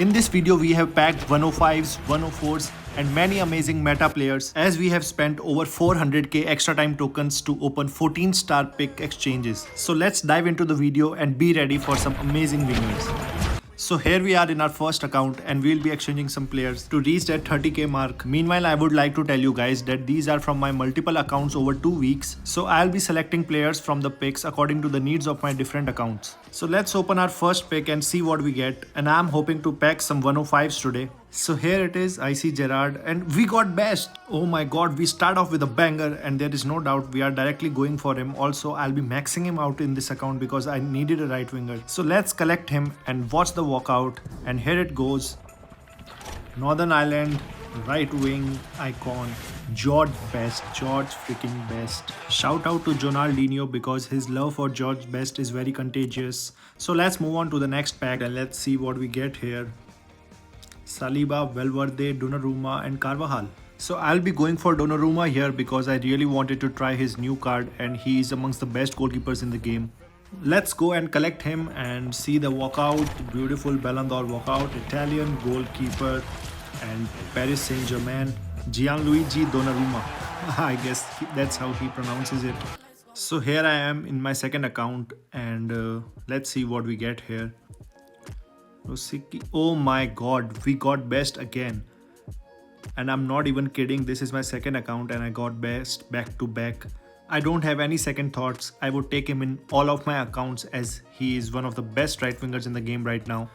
In this video, we have packed 105s, 104s and many amazing meta players as we have spent over 400k extra time tokens to open 14 star pick exchanges. So let's dive into the video and be ready for some amazing winners. So here we are in our first account and we'll be exchanging some players to reach that 30k mark. Meanwhile, I would like to tell you guys that these are from my multiple accounts over 2 weeks. So I'll be selecting players from the picks according to the needs of my different accounts. So let's open our first pick and see what we get. And I'm hoping to pack some 105s today. So here it is, I see Gerard and we got best. Oh my god, we start off with a banger and there is no doubt we are directly going for him. Also, I'll be maxing him out in this account because I needed a right winger. So let's collect him and watch the walkout. And here it goes. Northern Ireland, right wing icon, George Best, George freaking Best. Shout out to Ronaldinho because his love for George Best is very contagious. So let's move on to the next pack and let's see what we get here. Saliba, Valverde, Donnarumma and Carvajal. So I'll be going for Donnarumma here because I really wanted to try his new card and he is amongst the best goalkeepers in the game. Let's go and collect him and see the walkout. Beautiful Ballon d'Or walkout. Italian goalkeeper and Paris Saint-Germain, Gianluigi Donnarumma. I guess that's how he pronounces it. So here I am in my second account and let's see what we get here. Rosicky. Oh my god, we got best again. And I'm not even kidding, this is my second account and I got best back to back. I don't have any second thoughts. I would take him in all of my accounts as he is one of the best right wingers in the game right now.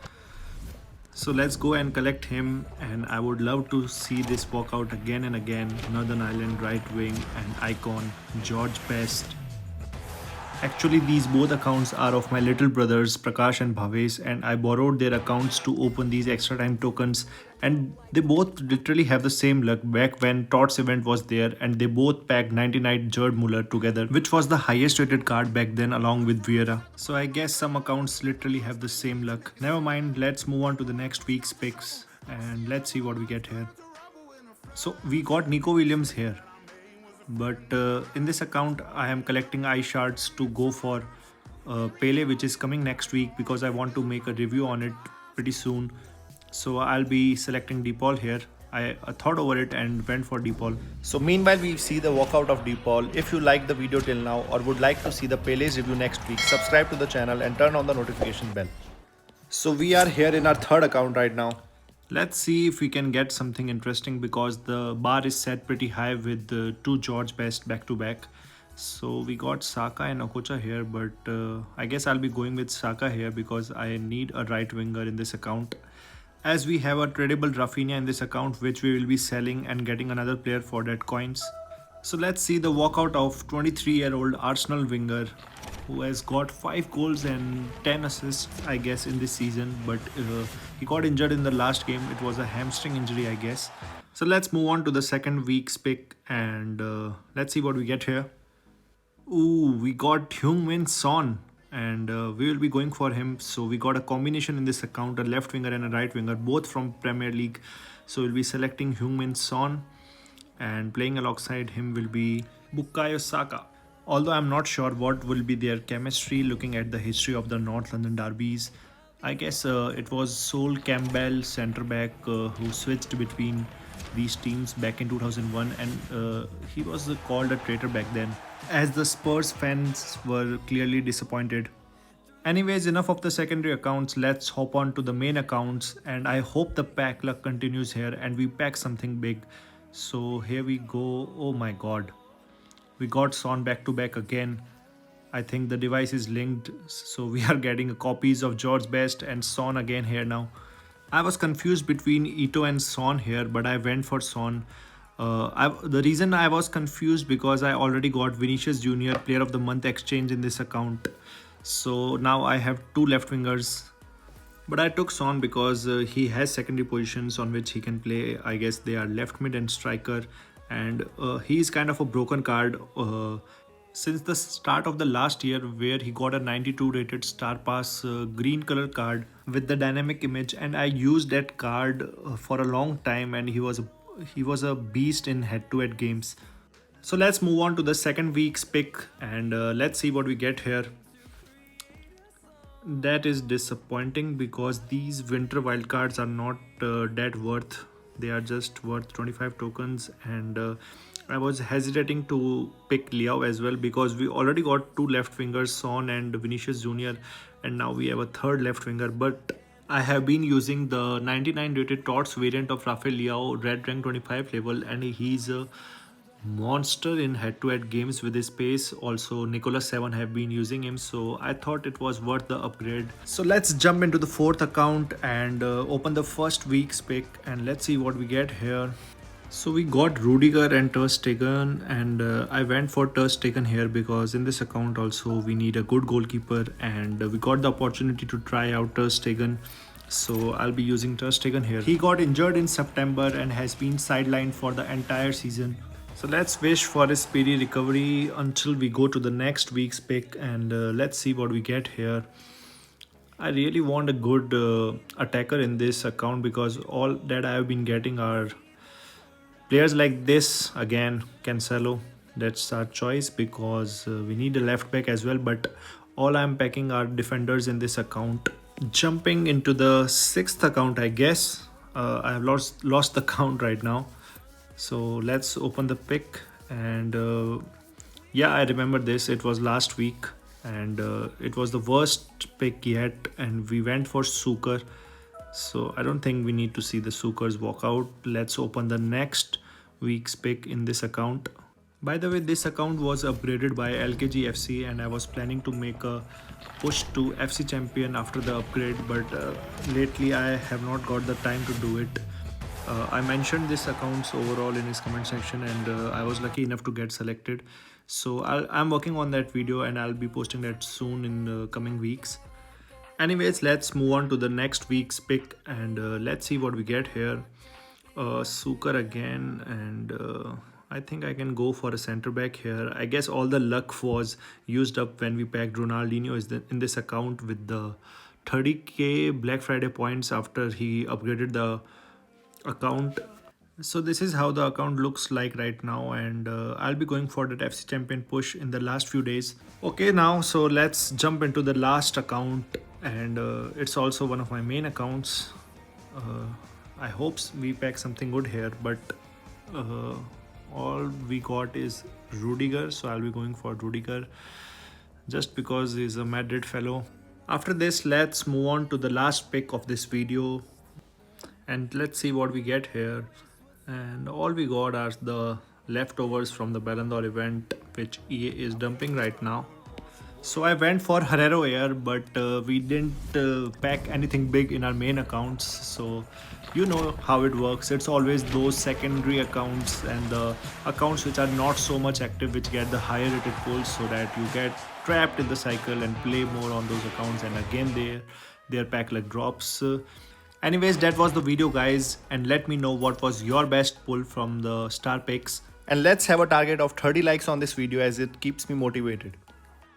So let's go and collect him and I would love to see this walk out again and again. Northern Ireland right wing and icon George Best. Actually, these both accounts are of my little brothers Prakash and Bhavesh and I borrowed their accounts to open these extra time tokens and they both literally have the same luck back when Tots event was there and they both packed 99 Gerd Muller together, which was the highest rated card back then along with Vieira. So I guess some accounts literally have the same luck. Never mind, let's move on to the next week's picks and let's see what we get here. So we got Nico Williams here. But in this account I am collecting eye shards to go for Pele, which is coming next week because I want to make a review on it pretty soon. So I'll be selecting DePaul here. I thought over it and went for DePaul. So meanwhile we see the walkout of DePaul. If you like the video till now or would like to see the Pele's review next week, subscribe to the channel and turn on the notification bell. So we are here in our third account right now. Let's see if we can get something interesting because the bar is set pretty high with the two George Best back to back. So we got Saka and Okocha here, but I guess I'll be going with Saka here because I need a right winger in this account. As we have a tradable Rafinha in this account which we will be selling and getting another player for that coins. So let's see the walkout of 23-year-old Arsenal winger who has got 5 goals and 10 assists I guess in this season, but he got injured in the last game. It was a hamstring injury I guess. So let's move on to the second week's pick and let's see what we get here. Ooh, we got Heung-min Son and we will be going for him. So we got a combination in this account, a left winger and a right winger, both from Premier League. So we'll be selecting Heung-min Son and playing alongside him will be Bukayo Saka. Although I'm not sure what will be their chemistry looking at the history of the North London derbies. I guess it was Sol Campbell, centre back, who switched between these teams back in 2001 and he was called a traitor back then as the Spurs fans were clearly disappointed. Anyways, enough of the secondary accounts, let's hop on to the main accounts and I hope the pack luck continues here and we pack something big. So here we go. Oh my god. We got Son back to back again. I think the device is linked. So we are getting copies of George Best and Son again here now. I was confused between Ito and Son here, but I went for Son. The reason I was confused because I already got Vinicius Junior Player of the Month exchange in this account. So now I have 2 left wingers. But I took Son because he has secondary positions on which he can play. I guess they are left mid and striker. And he is kind of a broken card since the start of the last year where he got a 92 rated Star Pass green color card with the dynamic image. And I used that card for a long time and he was a beast in head-to-head games. So let's move on to the second week's pick and let's see what we get here. That is disappointing because these winter wildcards are not that worth. They are just worth 25 tokens, and I was hesitating to pick Liao as well because we already got two left wingers, Son and Vinicius Junior, and now we have a third left winger. But I have been using the 99 rated TOTS variant of Rafael Liao, red rank 25 level, and he's a monster in head-to-head games with his pace. Also Nicolas 7 have been using him, so I thought it was worth the upgrade. So let's jump into the fourth account and open the first week's pick, and let's see what we get here. So we got Rudiger and Ter Stegen, and I went for Ter Stegen here because in this account also we need a good goalkeeper, and we got the opportunity to try out Ter Stegen. So I'll be using Ter Stegen here. He got injured in September and has been sidelined for the entire season. So let's wish for a speedy recovery until we go to the next week's pick, and let's see what we get here. I really want a good attacker in this account because all that I have been getting are players like this. Again, Cancelo, that's our choice because we need a left back as well, but all I'm packing are defenders in this account. Jumping into the sixth account, I guess. I have lost the count right now. So let's open the pick, and yeah, I remember this. It was last week, and it was the worst pick yet, and we went for Suker. So I don't think we need to see the Sukers walk out. Let's open the next week's pick in this account. By the way, this account was upgraded by LKG FC, and I was planning to make a push to FC Champion after the upgrade, but lately I have not got the time to do it. I mentioned this accounts overall in his comment section, and I was lucky enough to get selected. So I'm working on that video, and I'll be posting that soon in the coming weeks. Anyways, let's move on to the next week's pick, and let's see what we get here. Suker again, and I think I can go for a center back here. I guess all the luck was used up when we packed Ronaldinho in this account with the 30k Black Friday points after he upgraded the account. So this is how the account looks like right now, and I'll be going for that FC Champion push in the last few days. Okay, now so let's jump into the last account, and it's also one of my main accounts. I hope we pack something good here, but all we got is Rudiger, so I'll be going for Rudiger just because he's a Madrid fellow. After this, let's move on to the last pick of this video, and let's see what we get here. And all we got are the leftovers from the Ballon d'Or event, which EA is dumping right now. So I went for Herrero here, but we didn't pack anything big in our main accounts. So you know how it works. It's always those secondary accounts and the accounts which are not so much active which get the higher rated pulls, so that you get trapped in the cycle and play more on those accounts, and again their pack luck drops. Anyways, that was the video, guys, and let me know what was your best pull from the star picks, and let's have a target of 30 likes on this video as it keeps me motivated.